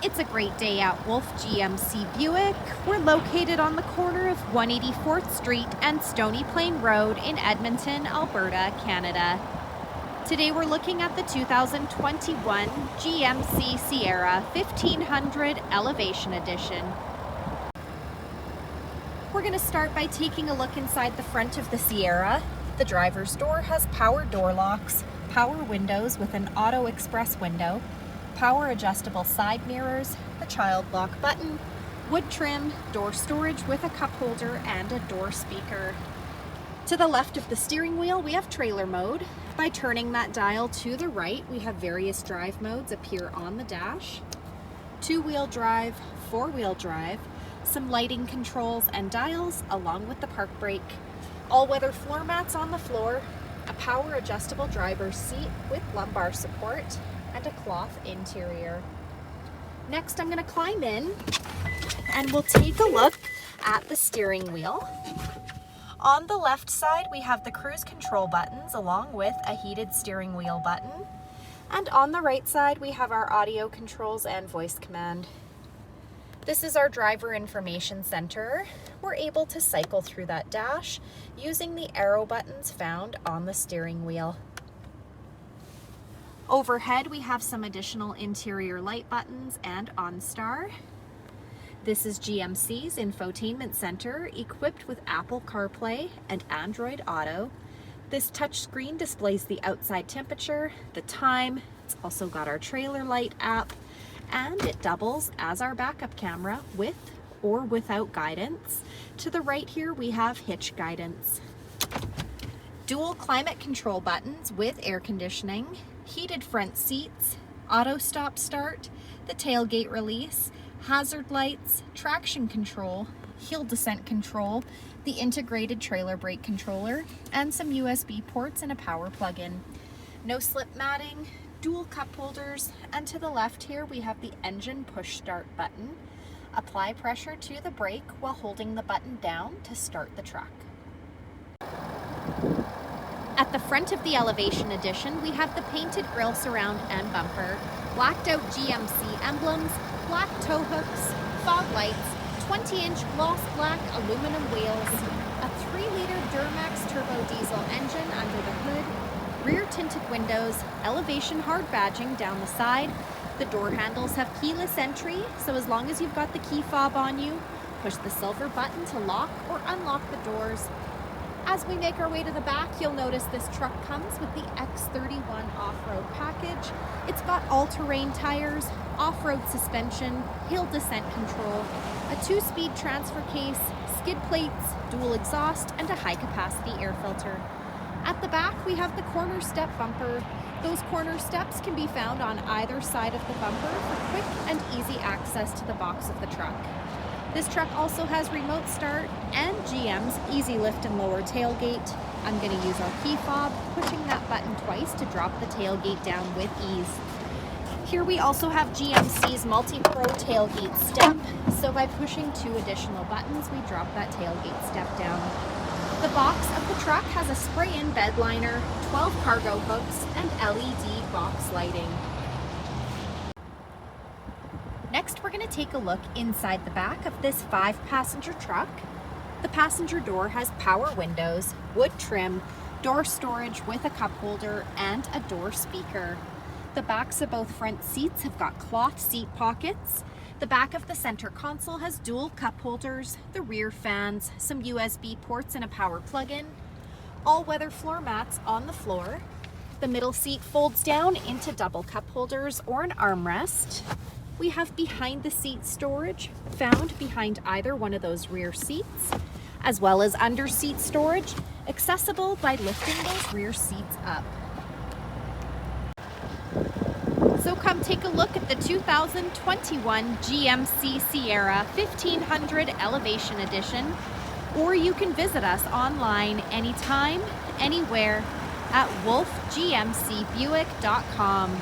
It's a great day at Wolfe GMC Buick. We're located on the corner of 184th Street and Stony Plain Road in Edmonton, Alberta, Canada. Today we're looking at the 2021 GMC Sierra 1500 Elevation Edition. We're going to start by taking a look inside the front of the Sierra. The driver's door has power door locks, power windows with an auto express window, power adjustable side mirrors, the child lock button, wood trim, door storage with a cup holder and a door speaker. To the left of the steering wheel we have trailer mode. By turning that dial to the right we have various drive modes appear on the dash. Two-wheel drive, four-wheel drive, some lighting controls and dials along with the park brake. All-weather floor mats on the floor, a power adjustable driver's seat with lumbar support, and a cloth interior. Next I'm going to climb in and we'll take a look at the steering wheel. On the left side we have the cruise control buttons along with a heated steering wheel button. And on the right side we have our audio controls and voice command. This is our driver information center. We're able to cycle through that dash using the arrow buttons found on the steering wheel. Overhead we have some additional interior light buttons and OnStar. This is GMC's Infotainment Center equipped with Apple Carplay and Android Auto. This touchscreen displays the outside temperature, the time. It's also got our trailer light app, and it doubles as our backup camera with or without guidance. To the right here we have hitch guidance. Dual climate control buttons with air conditioning, heated front seats, auto stop start, the tailgate release, hazard lights, traction control, hill descent control, the integrated trailer brake controller, and some USB ports and a power plug-in. No slip matting, dual cup holders, and to the left here we have the engine push start button. Apply pressure to the brake while holding the button down to start the truck. At the front of the Elevation Edition, we have the painted grille surround and bumper, blacked out GMC emblems, black tow hooks, fog lights, 20-inch gloss black aluminum wheels, a 3-liter Duramax turbo diesel engine under the hood, rear tinted windows, Elevation hard badging down the side. The door handles have keyless entry, so as long as you've got the key fob on you, push the silver button to lock or unlock the doors. As we make our way to the back, you'll notice this truck comes with the X31 Offroad package. It's got all-terrain tires, off-road suspension, hill descent control, a 2-speed transfer case, skid plates, dual exhaust, and a high-capacity air filter. At the back, we have the CornerStep bumper. Those corner steps can be found on either side of the bumper for quick and easy access to the box of the truck. This truck also has remote start and GM's easy lift and lower tailgate. I'm going to use our key fob, pushing that button twice to drop the tailgate down with ease. Here we also have GMC's MultiPro tailgate step, so by pushing 2 additional buttons we drop that tailgate step down. The box of the truck has a spray-in bed liner, 12 cargo hooks, and LED box lighting. Next, we're going to take a look inside the back of this 5-passenger truck. The passenger door has power windows, wood trim, door storage with a cup holder, and a door speaker. The backs of both front seats have got cloth seat pockets. The back of the center console has dual cup holders, the rear fans, some USB ports and a power plug-in, all-weather floor mats on the floor. The middle seat folds down into double cup holders or an armrest. We have behind the seat storage found behind either one of those rear seats, as well as under seat storage, accessible by lifting those rear seats up. So come take a look at the 2021 GMC Sierra 1500 Elevation Edition, or you can visit us online anytime, anywhere at wolfegmcbuick.com.